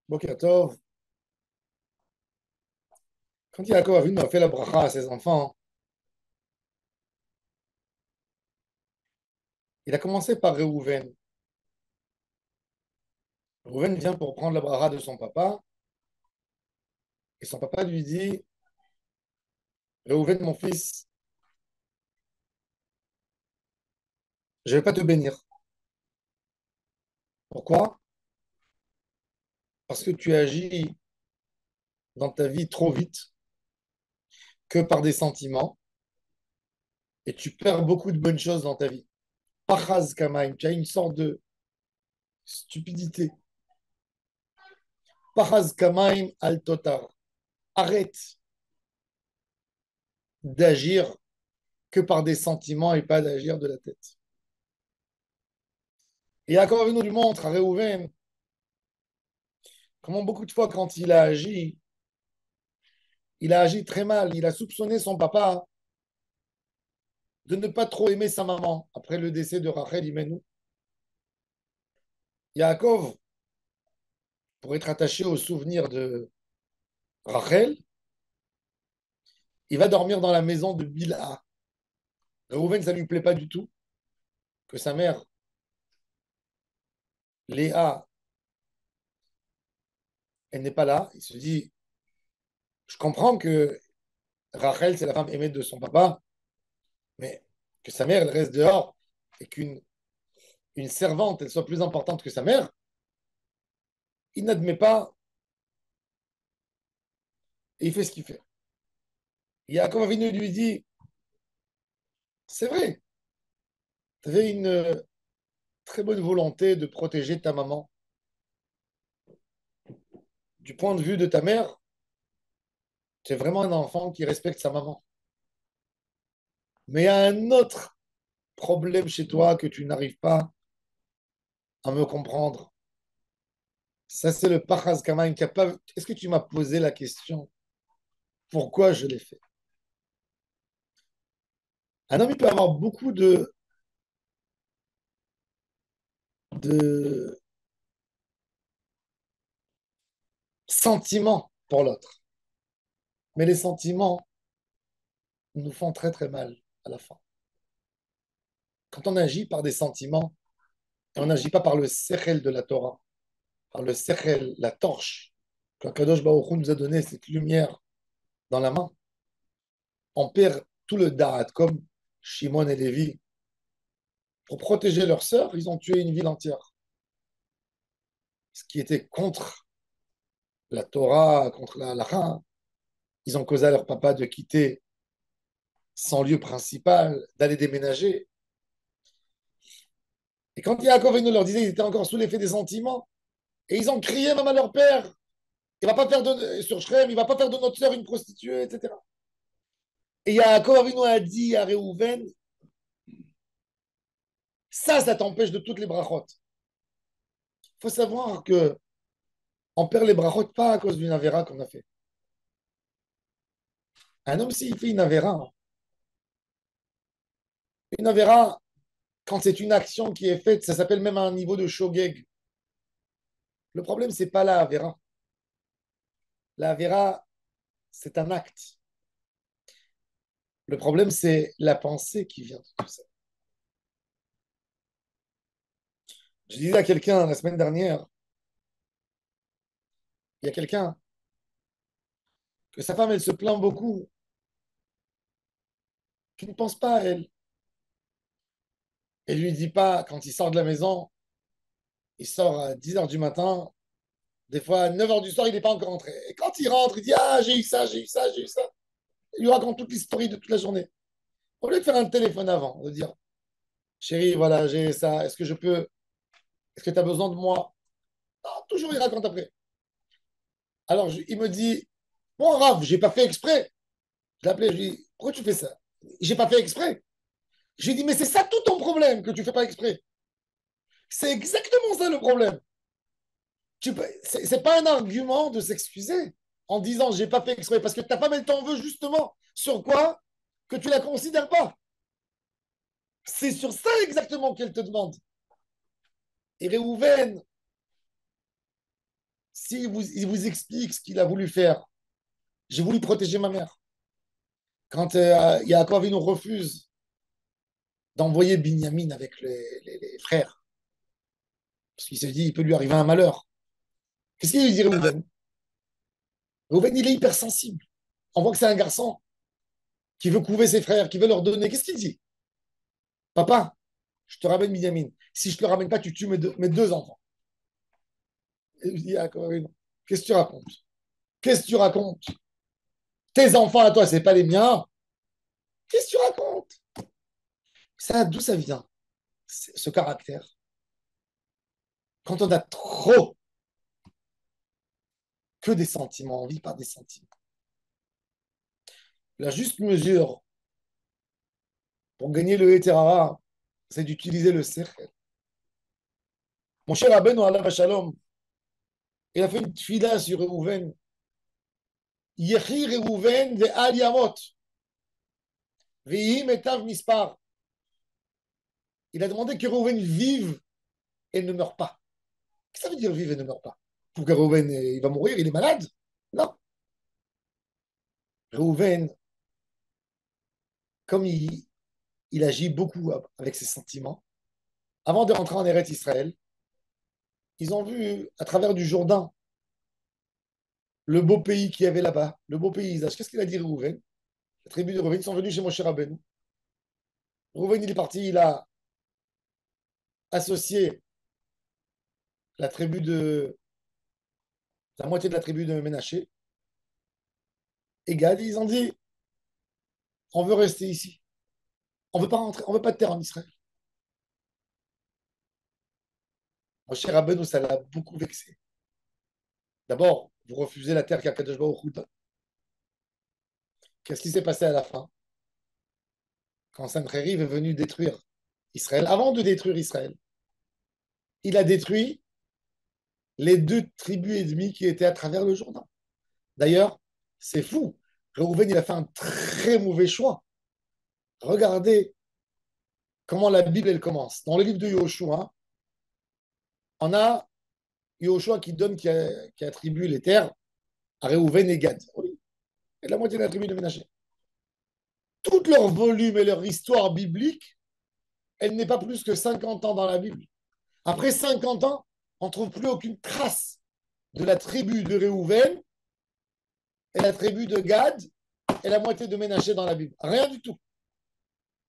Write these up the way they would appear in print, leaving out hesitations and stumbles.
Boker Tov. Quand Yaakov Avinu a fait la bracha à ses enfants, il a commencé par Réhouven. Réhouven vient pour prendre la bracha de son papa, et son papa lui dit, Réhouven, mon fils, je ne vais pas te bénir. Pourquoi? Parce que tu agis dans ta vie trop vite, que par des sentiments, et tu perds beaucoup de bonnes choses dans ta vie. Pachaz Kamaim, tu as une sorte de stupidité. Pachaz Kamaim al Totar. Arrête d'agir que par des sentiments et pas d'agir de la tête. Et Yaakov Avinu lui montre à Réhouven comment beaucoup de fois, quand il a agi très mal. Il a soupçonné son papa de ne pas trop aimer sa maman après le décès de Rachel Imenu. Yaakov, pour être attaché au souvenir de Rachel, il va dormir dans la maison de Bilha. Reuven, ça ne lui plaît pas du tout que sa mère, Léa, elle n'est pas là. Il se dit, je comprends que Rachel, c'est la femme aimée de son papa, mais que sa mère, elle reste dehors et qu'une servante, elle soit plus importante que sa mère, il n'admet pas et il fait ce qu'il fait. Yaakov Avinu lui dit, c'est vrai, tu avais une très bonne volonté de protéger ta maman. Du point de vue de ta mère, tu es vraiment un enfant qui respecte sa maman. Mais il y a un autre problème chez toi que tu n'arrives pas à me comprendre. Ça, c'est le Pachaz Kamaim qui a pas. Est-ce que tu m'as posé la question pourquoi je l'ai fait? Un homme, il peut avoir beaucoup de sentiments pour l'autre. Mais les sentiments nous font très très mal à la fin. Quand on agit par des sentiments, et on n'agit pas par le sechel de la Torah, par le sechel, la torche que Kadosh Baruch Hu nous a donné, cette lumière dans la main, on perd tout le da'at, comme Shimon et Lévi. Pour protéger leur sœur, ils ont tué une ville entière. Ce qui était contre la Torah, contre la halakha. Ils ont causé à leur papa de quitter son lieu principal, d'aller déménager. Et quand Yaakov nous leur disait, ils étaient encore sous l'effet des sentiments, et ils ont crié même à leur père, il va pas faire sur Shrem, il va pas faire de notre sœur une prostituée, etc. Et Yaakov Avinu a dit à Réhouven, ça t'empêche de toutes les brachot. Il faut savoir que on perd les brachot pas à cause d'une avéra qu'on a fait. Un homme, s'il fait une avéra, quand c'est une action qui est faite, ça s'appelle même un niveau de shogeg. Le problème, c'est pas la avéra. La avéra, c'est un acte. Le problème, c'est la pensée qui vient de tout ça. Je disais à quelqu'un la semaine dernière, il y a quelqu'un que sa femme, elle se plaint beaucoup, qui ne pense pas à elle. Elle lui dit pas, quand il sort de la maison, il sort à 10 heures du matin, des fois à 9 heures du soir, il n'est pas encore rentré. Et quand il rentre, il dit, ah, j'ai eu ça, j'ai eu ça, j'ai eu ça. Il lui raconte toute l'histoire de toute la journée. Au lieu de faire un téléphone avant, de dire, chérie, voilà, j'ai ça, est-ce que je peux, est-ce que tu as besoin de moi? Non, toujours il raconte après. Alors, il me dit, bon, Raph, j'ai pas fait exprès. Je l'ai appelé, je lui ai dit, pourquoi tu fais ça? J'ai pas fait exprès. J'ai dit, mais c'est ça tout ton problème que tu fais pas exprès. C'est exactement ça le problème. C'est pas un argument de s'excuser en disant j'ai pas fait exprès parce que ta femme elle t'en veut justement sur quoi que tu la considères pas. C'est sur ça exactement qu'elle te demande. Et Réhouven, il vous explique ce qu'il a voulu faire, j'ai voulu protéger ma mère. Quand Yaakov nous refuse d'envoyer Binyamin avec les frères, parce qu'il se dit il peut lui arriver un malheur. Qu'est-ce qu'il lui dit, Reuven? Reuven, il est hypersensible. On voit que c'est un garçon qui veut couver ses frères, qui veut leur donner. Qu'est-ce qu'il dit? Papa, je te ramène Binyamin. Si je ne te le ramène pas, tu tues mes deux enfants. Et je dis, ah, qu'est-ce que tu racontes? Qu'est-ce que tu racontes? Tes enfants à toi, ce n'est pas les miens. Qu'est-ce que tu racontes? Ça, d'où ça vient, ce caractère? Quand on a trop que des sentiments, on vit par des sentiments. La juste mesure pour gagner le Héterara, c'est d'utiliser le Sechel. Mon cher Rabbeinu alav shalom, il a fait une tfila sur Reuven. Yechi Reuven de Al Yamot. Ve'im etav mispar. Il a demandé que Reuven vive et ne meure pas. Qu'est-ce que ça veut dire vive et ne meure pas? Pour que Reuven, il va mourir, il est malade? Non. Reuven, comme il agit beaucoup avec ses sentiments, avant de rentrer en Eretz Israël, ils ont vu à travers du Jourdain le beau pays qu'il y avait là-bas, le beau paysage. Qu'est-ce qu'il a dit Reuven? La tribu de Reuven, ils sont venus chez Moshe Rabbeinu. Reuven, il est parti, il a associé la moitié de la tribu de Ménaché. Et Gad, ils ont dit, on veut rester ici. On ne veut pas rentrer, on ne veut pas de terre en Israël. Moshe Rabbeinu, ça l'a beaucoup vexé. D'abord, vous refusez la terre qu'Akadosh Baruch Hu donne. Qu'est-ce qui s'est passé à la fin? Quand Sancheriv est venu détruire Israël, avant de détruire Israël, il a détruit les deux tribus ennemies qui étaient à travers le Jourdain. D'ailleurs, c'est fou. Reuven, il a fait un très mauvais choix. Regardez comment la Bible, elle commence. Dans le livre de Yoshua, on a Yoshua qui attribue les terres à Reuven et Gad. Oui. Et la moitié de la tribu de Ménaché. Tout leur volume et leur histoire biblique, elle n'est pas plus que 50 ans dans la Bible. Après 50 ans, on ne trouve plus aucune trace de la tribu de Reuven et la tribu de Gad et la moitié de Ménaché dans la Bible. Rien du tout.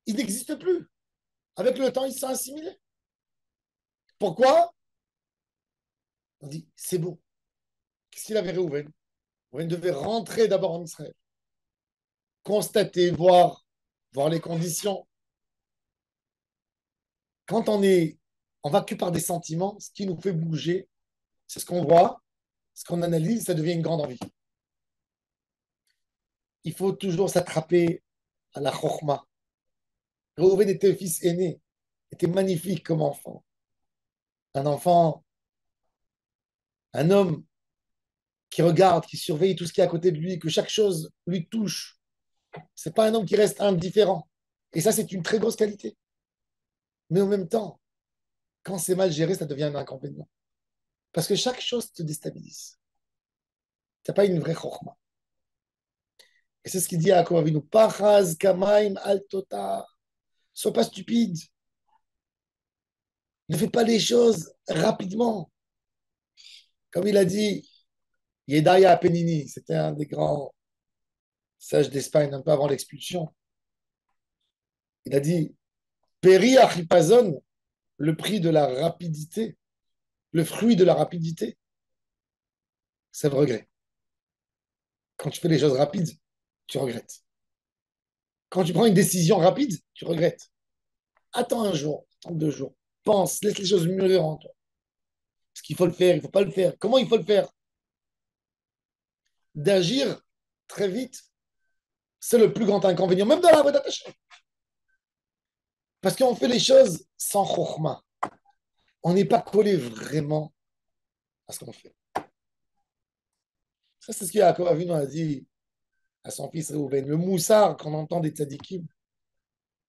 Ils n'existent plus. Avec le temps, ils sont assimilés. Pourquoi? On dit, c'est bon. Qu'est-ce qu'il avait Reuven? Reuven devait rentrer d'abord en Israël. Constater, voir les conditions. Quand on va que par des sentiments, ce qui nous fait bouger, c'est ce qu'on voit, ce qu'on analyse, ça devient une grande envie. Il faut toujours s'attraper à la chokhma. Reuven était le fils aîné, était magnifique comme enfant. Un enfant, un homme qui regarde, qui surveille tout ce qui est à côté de lui, que chaque chose lui touche. C'est pas un homme qui reste indifférent. Et ça, c'est une très grosse qualité. Mais en même temps, quand c'est mal géré, ça devient un inconvénient. Parce que chaque chose te déstabilise. Tu n'as pas une vraie chokhma. Et c'est ce qu'il dit à Yaakov Avinu. Pachaz kamaim al tota. Sois pas stupide. Ne fais pas les choses rapidement. Comme il a dit, Yedaya Penini, c'était un des grands sages d'Espagne, un peu avant l'expulsion. Il a dit, Peri achipazon, le prix de la rapidité, le fruit de la rapidité, c'est le regret. Quand tu fais les choses rapides, tu regrettes. Quand tu prends une décision rapide, tu regrettes. Attends un jour, attends 2 jours, pense, laisse les choses mûrir en toi. Est-ce qu'il faut le faire, il ne faut pas le faire? Comment il faut le faire? D'agir très vite, c'est le plus grand inconvénient, même dans la voie d'attaché. Parce qu'on fait les choses sans chokhma. On n'est pas collé vraiment à ce qu'on fait. Ça, c'est ce que Yaakov Avinu a dit à son fils Reuven. Le moussard qu'on entend des tzadikim,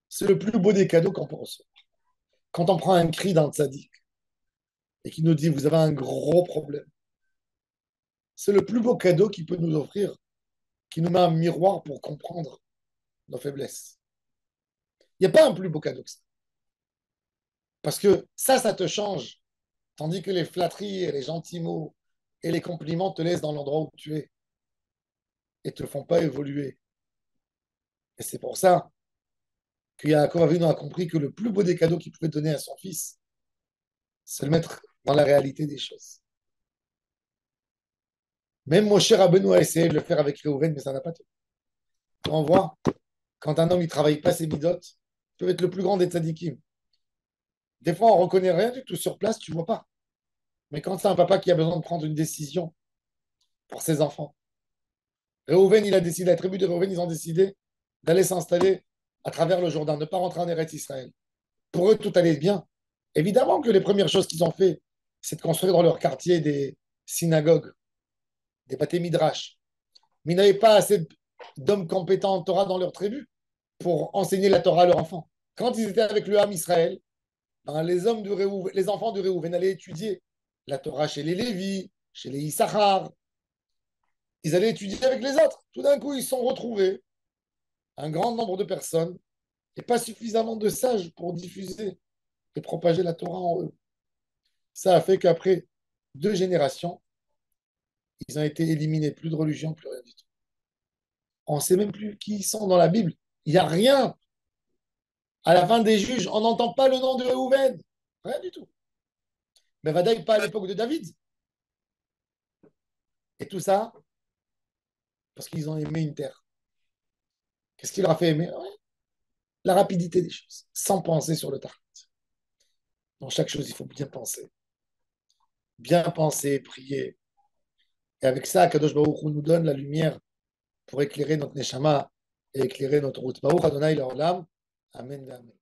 c'est le plus beau des cadeaux qu'on peut recevoir. Quand on prend un cri d'un tzadik et qu'il nous dit, vous avez un gros problème, C'est le plus beau cadeau qu'il peut nous offrir, qui nous met un miroir pour comprendre nos faiblesses. Il n'y a pas un plus beau cadeau que ça. Parce que ça te change. Tandis que les flatteries et les gentils mots et les compliments te laissent dans l'endroit où tu es et te font pas évoluer. Et c'est pour ça que Yaakov Avinu a compris que le plus beau des cadeaux qu'il pouvait donner à son fils, c'est le mettre dans la réalité des choses. Même Moshe Rabbeinu a essayé de le faire avec Réhouven, mais ça n'a pas tenu. On voit, quand un homme ne travaille pas ses midotes, il peut être le plus grand des tzadikim. Des fois, on ne reconnaît rien du tout sur place, tu ne vois pas. Mais quand c'est un papa qui a besoin de prendre une décision pour ses enfants, Réhouven, il a décidé, la tribu de Réhouven, ils ont décidé d'aller s'installer à travers le Jourdain, ne pas rentrer en Eretz Israël. Pour eux, tout allait bien. Évidemment que les premières choses qu'ils ont fait, c'est de construire dans leur quartier des synagogues, des bâtés midrash. Mais ils n'avaient pas assez d'hommes compétents en Torah dans leur tribu pour enseigner la Torah à leurs enfants. Quand ils étaient avec le Ham Israël, ben, les enfants de Réhouven allaient étudier la Torah chez les Lévis, chez les Issachar. Ils allaient étudier avec les autres. Tout d'un coup, ils se sont retrouvés, un grand nombre de personnes, et pas suffisamment de sages pour diffuser et propager la Torah en eux. Ça a fait qu'après 2 générations, ils ont été éliminés. Plus de religion, plus rien du tout. On ne sait même plus qui ils sont dans la Bible. Il n'y a rien. À la fin des juges, on n'entend pas le nom de Réhouven. Rien du tout. Mais Vadaï, pas à l'époque de David. Et tout ça, parce qu'ils ont aimé une terre. Qu'est-ce qui leur a fait aimer? Ouais, la rapidité des choses, sans penser sur le tard. Dans chaque chose, il faut bien penser. Bien penser, prier. Et avec ça, Kadosh Baruch Hu nous donne la lumière pour éclairer notre Neshama et éclairer notre route. Baruch Adonai Leolam. Amen. Amen.